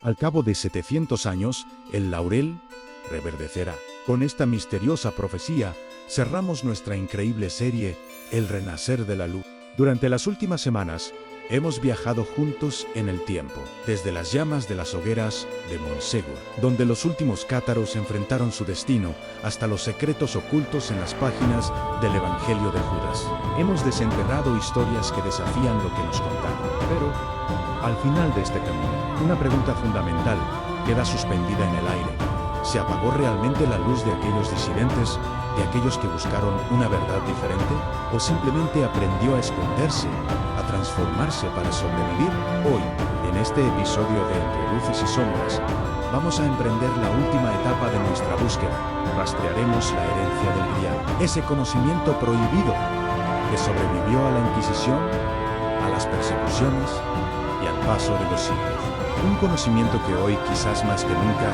Al cabo de 700 años, el laurel reverdecerá. Con esta misteriosa profecía, cerramos nuestra increíble serie, El Renacer de la Luz. Durante las últimas semanas, hemos viajado juntos en el tiempo, desde las llamas de las hogueras de Montségur, donde los últimos cátaros enfrentaron su destino, hasta los secretos ocultos en las páginas del Evangelio de Judas. Hemos desenterrado historias que desafían lo que nos contaron, pero al final de este camino, una pregunta fundamental queda suspendida en el aire. ¿Se apagó realmente la luz de aquellos disidentes, de aquellos que buscaron una verdad diferente? ¿O simplemente aprendió a esconderse, a transformarse para sobrevivir? Hoy, en este episodio de Entre Luces y Sombras, vamos a emprender la última etapa de nuestra búsqueda. Rastrearemos la herencia del Grial, ese conocimiento prohibido que sobrevivió a la Inquisición, a las persecuciones y al paso de los siglos. Un conocimiento que hoy, quizás más que nunca,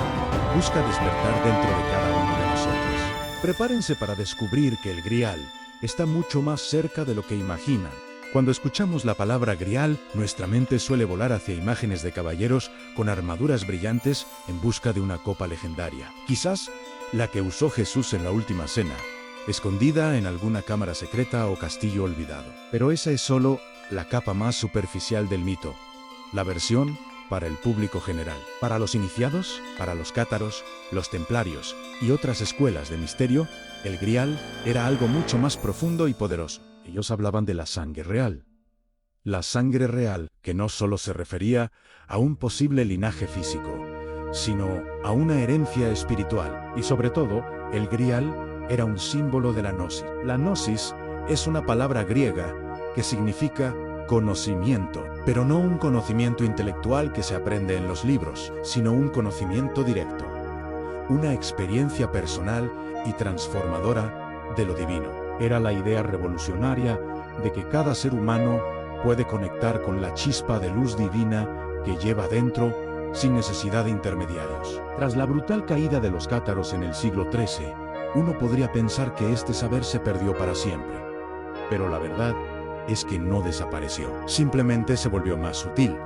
busca despertar dentro de cada uno de nosotros. Prepárense para descubrir que el Grial está mucho más cerca de lo que imaginan. Cuando escuchamos la palabra Grial, nuestra mente suele volar hacia imágenes de caballeros con armaduras brillantes en busca de una copa legendaria. Quizás la que usó Jesús en la última cena, escondida en alguna cámara secreta o castillo olvidado. Pero esa es solo la capa más superficial del mito, la versión para el público general. Para los iniciados, para los cátaros, los templarios y otras escuelas de misterio, el Grial era algo mucho más profundo y poderoso. Ellos hablaban de la sangre real. La sangre real, que no solo se refería a un posible linaje físico, sino a una herencia espiritual. Y sobre todo, el Grial era un símbolo de la gnosis. La gnosis es una palabra griega que significa conocimiento, pero no un conocimiento intelectual que se aprende en los libros, sino un conocimiento directo, una experiencia personal y transformadora de lo divino. Era la idea revolucionaria de que cada ser humano puede conectar con la chispa de luz divina que lleva dentro sin necesidad de intermediarios. Tras la brutal caída de los cátaros en el siglo XIII, uno podría pensar que este saber se perdió para siempre, pero la verdad es que no desapareció, simplemente se volvió más sutil,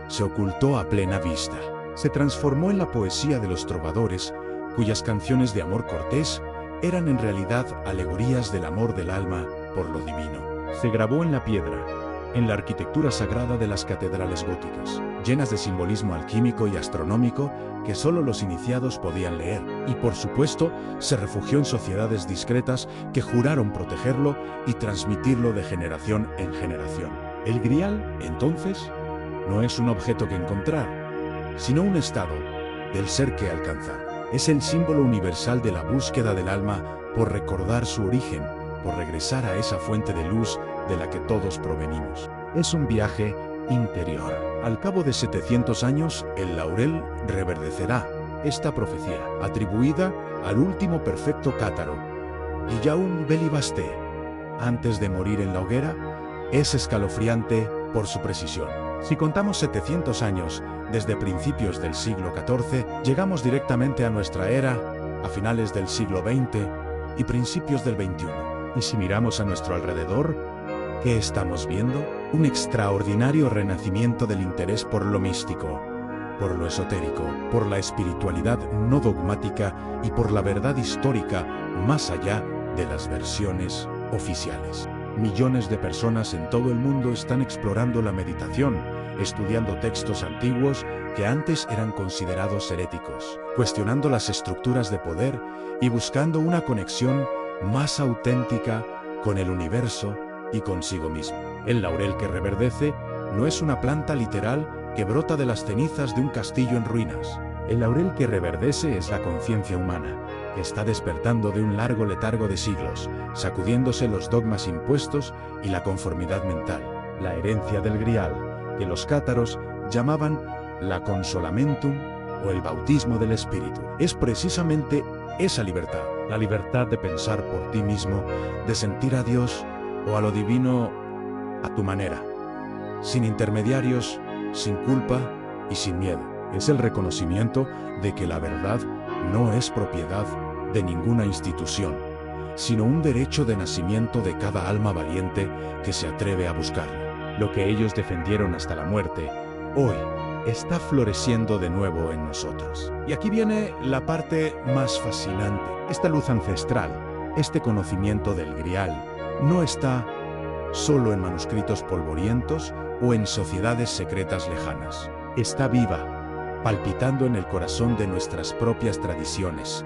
se ocultó a plena vista, se transformó en la poesía de los trovadores, cuyas canciones de amor cortés eran en realidad alegorías del amor del alma por lo divino. Se grabó en la piedra, en la arquitectura sagrada de las catedrales góticas, llenas de simbolismo alquímico y astronómico que solo los iniciados podían leer. Y por supuesto, se refugió en sociedades discretas que juraron protegerlo y transmitirlo de generación en generación. El Grial, entonces, no es un objeto que encontrar, sino un estado del ser que alcanzar. Es el símbolo universal de la búsqueda del alma por recordar su origen, por regresar a esa fuente de luz de la que todos provenimos. Es un viaje interior. Al cabo de 700 años, el laurel reverdecerá. Esta profecía, atribuida al último perfecto cátaro, Guillaume Belibasté, antes de morir en la hoguera, es escalofriante por su precisión. Si contamos 700 años desde principios del siglo XIV, llegamos directamente a nuestra era, a finales del siglo XX y principios del XXI. Y si miramos a nuestro alrededor, ¿qué estamos viendo? Un extraordinario renacimiento del interés por lo místico, por lo esotérico, por la espiritualidad no dogmática y por la verdad histórica más allá de las versiones oficiales. Millones de personas en todo el mundo están explorando la meditación, estudiando textos antiguos que antes eran considerados heréticos, cuestionando las estructuras de poder y buscando una conexión más auténtica con el universo y consigo mismo. El laurel que reverdece no es una planta literal que brota de las cenizas de un castillo en ruinas. El laurel que reverdece es la conciencia humana, que está despertando de un largo letargo de siglos, sacudiéndose los dogmas impuestos y la conformidad mental. La herencia del Grial, que los cátaros llamaban la consolamentum o el bautismo del espíritu, es precisamente esa libertad, la libertad de pensar por ti mismo, de sentir a Dios o a lo divino a tu manera, sin intermediarios, sin culpa y sin miedo. Es el reconocimiento de que la verdad no es propiedad de ninguna institución, sino un derecho de nacimiento de cada alma valiente que se atreve a buscarla. Lo que ellos defendieron hasta la muerte, hoy está floreciendo de nuevo en nosotros. Y aquí viene la parte más fascinante. Esta luz ancestral, este conocimiento del Grial, no está solo en manuscritos polvorientos o en sociedades secretas lejanas. Está viva, palpitando en el corazón de nuestras propias tradiciones,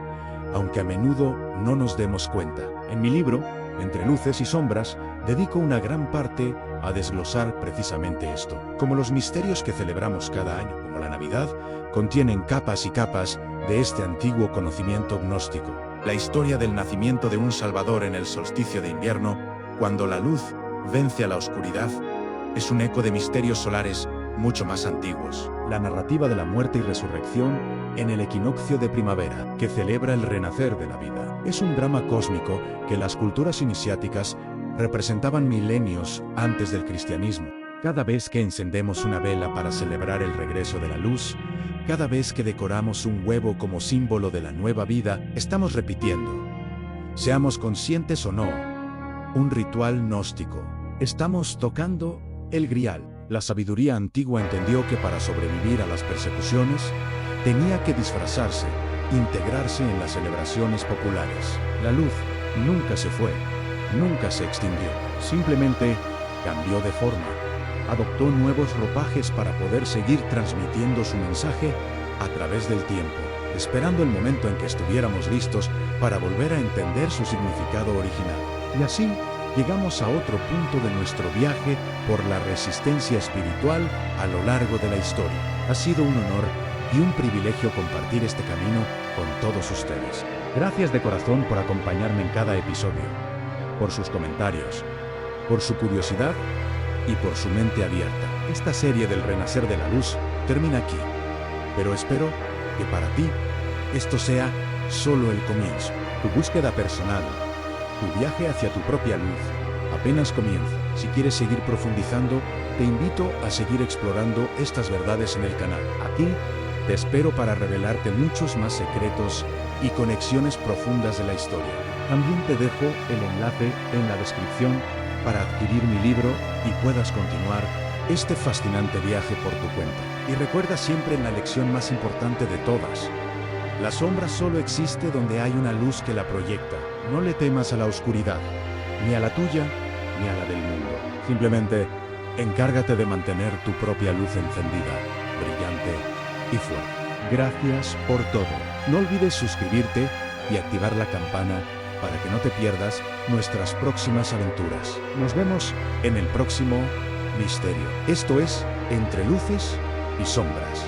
aunque a menudo no nos demos cuenta. En mi libro, Entre luces y sombras, dedico una gran parte a desglosar precisamente esto. Como los misterios que celebramos cada año, como la Navidad, contienen capas y capas de este antiguo conocimiento gnóstico. La historia del nacimiento de un Salvador en el solsticio de invierno, cuando la luz vence a la oscuridad, es un eco de misterios solares mucho más antiguos. La narrativa de la muerte y resurrección en el equinoccio de primavera, que celebra el renacer de la vida. Es un drama cósmico que las culturas iniciáticas representaban milenios antes del cristianismo. Cada vez que encendemos una vela para celebrar el regreso de la luz, cada vez que decoramos un huevo como símbolo de la nueva vida, estamos repitiendo, seamos conscientes o no, un ritual gnóstico. Estamos tocando el Grial. La sabiduría antigua entendió que para sobrevivir a las persecuciones, tenía que disfrazarse, integrarse en las celebraciones populares. La luz nunca se fue, nunca se extinguió, simplemente cambió de forma. Adoptó nuevos ropajes para poder seguir transmitiendo su mensaje a través del tiempo, esperando el momento en que estuviéramos listos para volver a entender su significado original. Y así, llegamos a otro punto de nuestro viaje por la resistencia espiritual a lo largo de la historia. Ha sido un honor y un privilegio compartir este camino con todos ustedes. Gracias de corazón por acompañarme en cada episodio, por sus comentarios, por su curiosidad y por su mente abierta. Esta serie del Renacer de la Luz termina aquí, pero espero que para ti esto sea solo el comienzo. Tu búsqueda personal, tu viaje hacia tu propia luz, apenas comienza. Si quieres seguir profundizando, te invito a seguir explorando estas verdades en el canal. Aquí te espero para revelarte muchos más secretos y conexiones profundas de la historia. También te dejo el enlace en la descripción para adquirir mi libro y puedas continuar este fascinante viaje por tu cuenta. Y recuerda siempre en la lección más importante de todas: la sombra solo existe donde hay una luz que la proyecta. No le temas a la oscuridad, ni a la tuya, ni a la del mundo. Simplemente, encárgate de mantener tu propia luz encendida, brillante y fuerte. Gracias por todo. No olvides suscribirte y activar la campana para que no te pierdas nuestras próximas aventuras. Nos vemos en el próximo misterio. Esto es Entre Luces y Sombras.